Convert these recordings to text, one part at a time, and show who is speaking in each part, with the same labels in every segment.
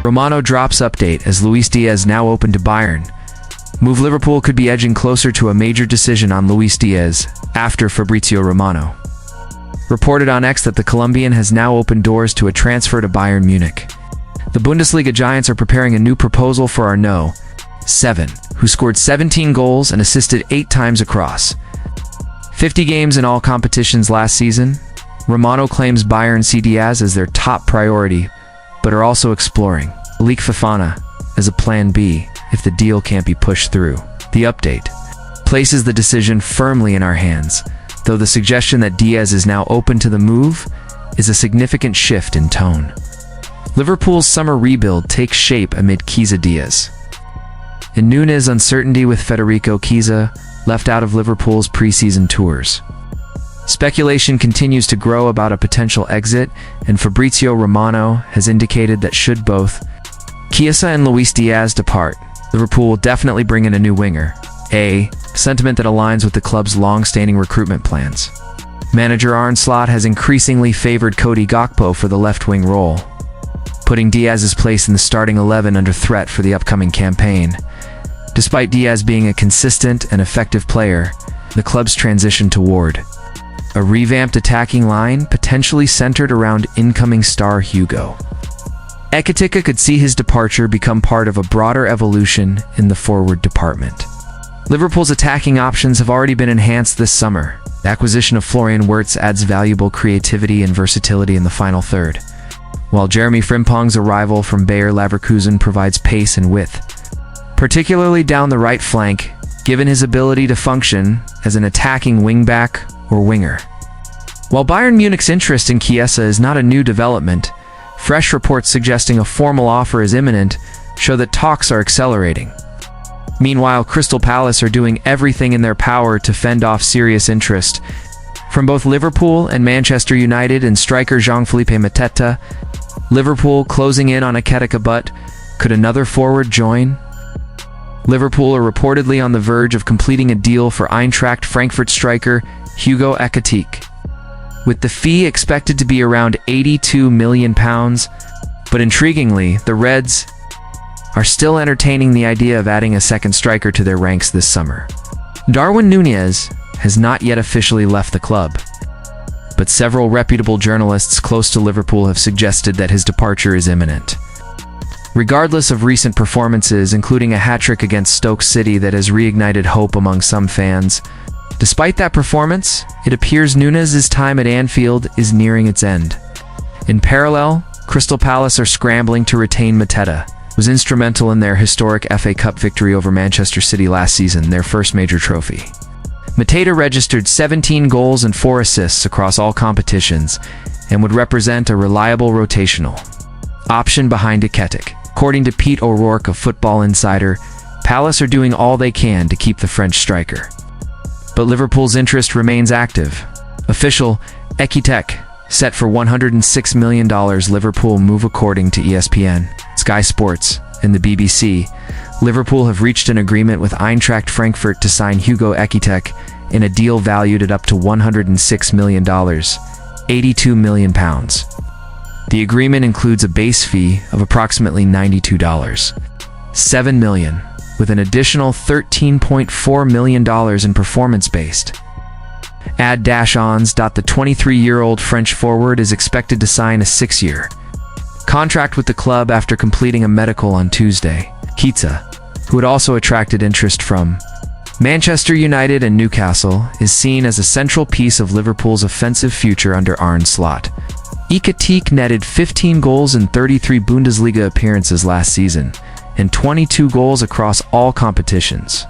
Speaker 1: Romano drops update as Luis Diaz now open to Bayern. Move Liverpool could be edging closer to a major decision on Luis Diaz after Fabrizio Romano reported on X that the Colombian has now opened doors to a transfer to Bayern Munich. The Bundesliga giants are preparing a new proposal for Arnaud, 7, who scored 17 goals and assisted 8 times across 50 games in all competitions last season. Romano claims Bayern see Diaz as their top priority, but are also exploring Ligue Fofana as a plan B if the deal can't be pushed through. The update places the decision firmly in our hands, though the suggestion that Diaz is now open to the move is a significant shift in tone. Liverpool's summer rebuild takes shape amid Chiesa Diaz and Nunes uncertainty with Federico Chiesa left out of Liverpool's pre-season tours. Speculation continues to grow about a potential exit, and Fabrizio Romano has indicated that should both Chiesa and Luis Diaz depart, Liverpool will definitely bring in a new winger, a sentiment that aligns with the club's long-standing recruitment plans. Manager Arne Slot has increasingly favored Cody Gakpo for the left-wing role, putting Diaz's place in the starting 11 under threat for the upcoming campaign. Despite Diaz being a consistent and effective player, the club's transition toward a revamped attacking line potentially centered around incoming star Hugo Ekitike could see his departure become part of a broader evolution in the forward department. Liverpool's attacking options have already been enhanced this summer. The acquisition of Florian Wirtz adds valuable creativity and versatility in the final third, while Jeremy Frimpong's arrival from Bayer Leverkusen provides pace and width, particularly down the right flank, given his ability to function as an attacking wingback or winger. While Bayern Munich's interest in Chiesa is not a new development, fresh reports suggesting a formal offer is imminent show that talks are accelerating. Meanwhile, Crystal Palace are doing everything in their power to fend off serious interest from both Liverpool and Manchester United in striker Jean-Philippe Mateta. Liverpool closing in on Ekitike, but could another forward join? Liverpool are reportedly on the verge of completing a deal for Eintracht Frankfurt striker Hugo Ekitike, with the fee expected to be around £82 million, but intriguingly, the Reds are still entertaining the idea of adding a second striker to their ranks this summer. Darwin Núñez has not yet officially left the club, but several reputable journalists close to Liverpool have suggested that his departure is imminent. Regardless of recent performances, including a hat-trick against Stoke City that has reignited hope among some fans, despite that performance, it appears Núñez's time at Anfield is nearing its end. In parallel, Crystal Palace are scrambling to retain Mateta, who was instrumental in their historic FA Cup victory over Manchester City last season, their first major trophy. Mateta registered 17 goals and 4 assists across all competitions and would represent a reliable rotational option behind Ekitike. According to Pete O'Rourke of Football Insider, Palace are doing all they can to keep the French striker, but Liverpool's interest remains active. Official Ekitike set for $106 million Liverpool move. According to ESPN, Sky Sports, and the BBC, Liverpool have reached an agreement with Eintracht Frankfurt to sign Hugo Ekitike in a deal valued at up to $106 million, £82 million. The agreement includes a base fee of approximately $92.7 million, with an additional $13.4 million in performance-based add-ons. The 23-year-old French forward is expected to sign a 6-year contract with the club after completing a medical on Tuesday. Chiesa, who had also attracted interest from Manchester United and Newcastle, is seen as a central piece of Liverpool's offensive future under Arne Slot. Ekitike netted 15 goals in 33 Bundesliga appearances last season, and 22 goals across all competitions.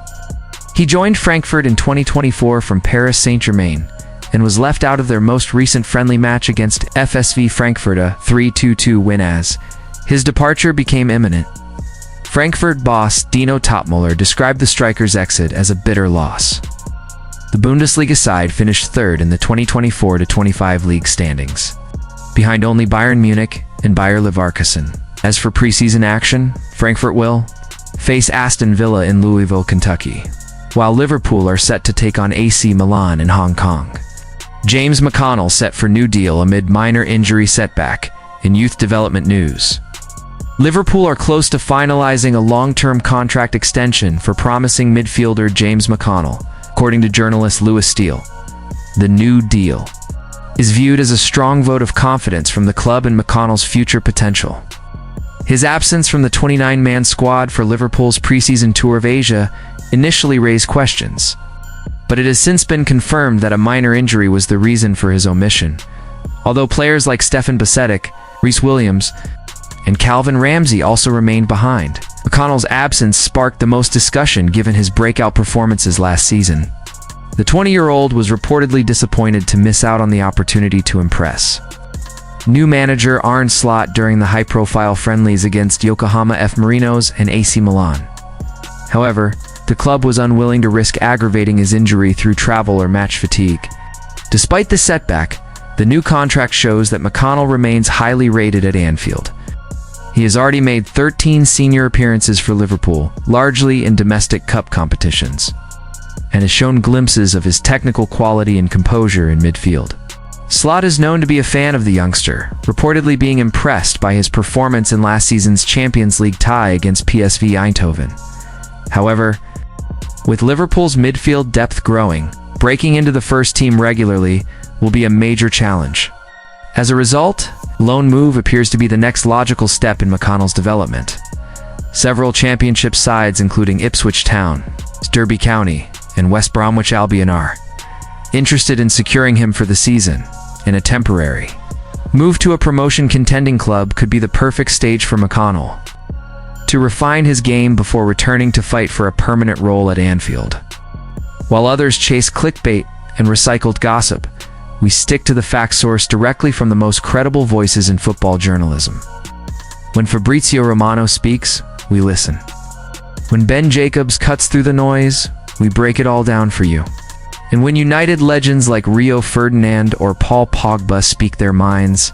Speaker 1: He joined Frankfurt in 2024 from Paris Saint-Germain, and was left out of their most recent friendly match against FSV Frankfurt, a 3-2 win as his departure became imminent. Frankfurt boss Dino Topmöller described the striker's exit as a bitter loss. The Bundesliga side finished third in the 2024-25 league standings, behind only Bayern Munich and Bayer Leverkusen. As for preseason action, Frankfurt will face Aston Villa in Louisville, Kentucky, while Liverpool are set to take on AC Milan in Hong Kong. James McConnell set for new deal amid minor injury setback. In youth development news, Liverpool are close to finalizing a long-term contract extension for promising midfielder James McConnell, according to journalist Lewis Steele. The New Deal is viewed as a strong vote of confidence from the club in McConnell's future potential. His absence from the 29-man squad for Liverpool's preseason tour of Asia initially raised questions, but it has since been confirmed that a minor injury was the reason for his omission. Although players like Stefan Basetic, Reece Williams, and Calvin Ramsey also remained behind, McConnell's absence sparked the most discussion given his breakout performances last season. The 20-year-old was reportedly disappointed to miss out on the opportunity to impress new manager Arne Slot during the high-profile friendlies against Yokohama F. Marinos and AC Milan. However, the club was unwilling to risk aggravating his injury through travel or match fatigue. Despite the setback, the new contract shows that McConnell remains highly rated at Anfield. He has already made 13 senior appearances for Liverpool, largely in domestic cup competitions, and has shown glimpses of his technical quality and composure in midfield. Slot is known to be a fan of the youngster, reportedly being impressed by his performance in last season's Champions League tie against PSV Eindhoven. However, with Liverpool's midfield depth growing, breaking into the first team regularly will be a major challenge. As a result, loan move appears to be the next logical step in McConnell's development. Several championship sides, including Ipswich Town, Derby County, and West Bromwich Albion are interested in securing him for the season, in a temporary move to a promotion contending club could be the perfect stage for McConnell to refine his game before returning to fight for a permanent role at Anfield. While others chase clickbait and recycled gossip, we stick to the fact source directly from the most credible voices in football journalism. When Fabrizio Romano speaks, we listen. When Ben Jacobs cuts through the noise, we break it all down for you. And when United legends like Rio Ferdinand or Paul Pogba speak their minds,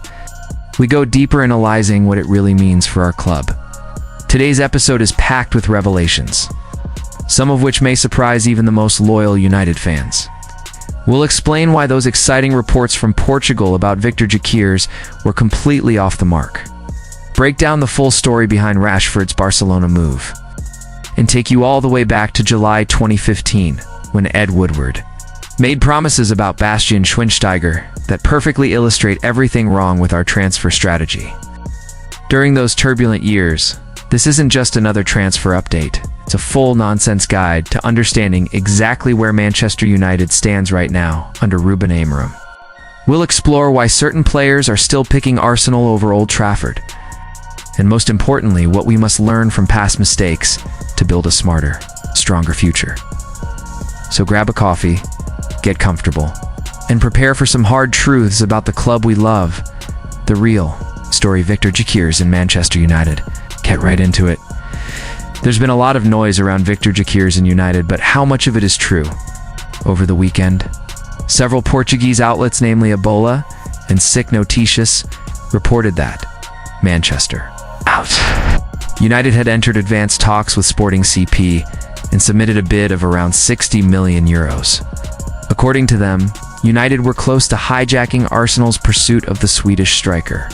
Speaker 1: we go deeper analyzing what it really means for our club. Today's episode is packed with revelations, some of which may surprise even the most loyal United fans. We'll explain why those exciting reports from Portugal about Victor Gyökeres were completely off the mark, break down the full story behind Rashford's Barcelona move, and take you all the way back to July 2015, when Ed Woodward made promises about Bastian Schweinsteiger that perfectly illustrate everything wrong with our transfer strategy. During those turbulent years, this isn't just another transfer update. It's a full nonsense guide to understanding exactly where Manchester United stands right now under Ruben Amorim. We'll explore why certain players are still picking Arsenal over Old Trafford, and most importantly, what we must learn from past mistakes to build a smarter, stronger future. So grab a coffee, get comfortable, and prepare for some hard truths about the club we love, the real story Victor Gyökeres in Manchester United. Get right into it. There's been a lot of noise around Victor Gyökeres in United, but how much of it is true? Over the weekend, several Portuguese outlets, namely Ebola and Sick Noticias, reported that Manchester out. United had entered advanced talks with Sporting CP and submitted a bid of around 60 million euros. According to them, United were close to hijacking Arsenal's pursuit of the Swedish striker.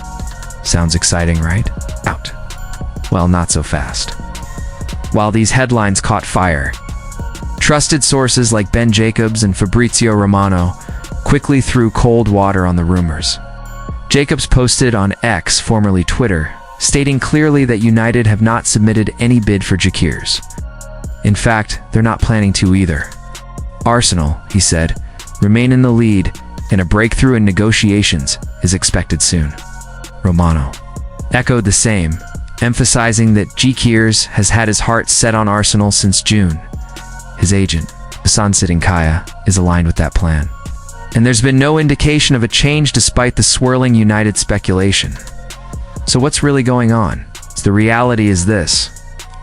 Speaker 1: Sounds exciting, right? Out. Well, not so fast. While these headlines caught fire, trusted sources like Ben Jacobs and Fabrizio Romano quickly threw cold water on the rumors. Jacobs posted on X, formerly Twitter, stating clearly that United have not submitted any bid for Gyökeres. In fact, they're not planning to either. Arsenal, he said, remain in the lead, and a breakthrough in negotiations is expected soon. Romano echoed the same, emphasizing that Gyökeres has had his heart set on Arsenal since June. His agent, Hassan Sitinkaya, is aligned with that plan. And there's been no indication of a change despite the swirling United speculation. So what's really going on? The reality is this.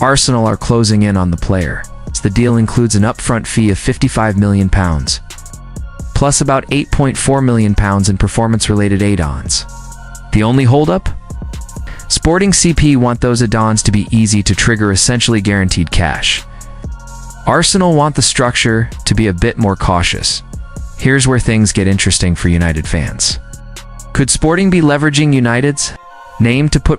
Speaker 1: Arsenal are closing in on the player. The deal includes an upfront fee of £55 million, plus about £8.4 million in performance-related add-ons. The only holdup? Sporting CP want those add-ons to be easy to trigger, essentially guaranteed cash. Arsenal want the structure to be a bit more cautious. Here's where things get interesting for United fans. Could Sporting be leveraging United's name to put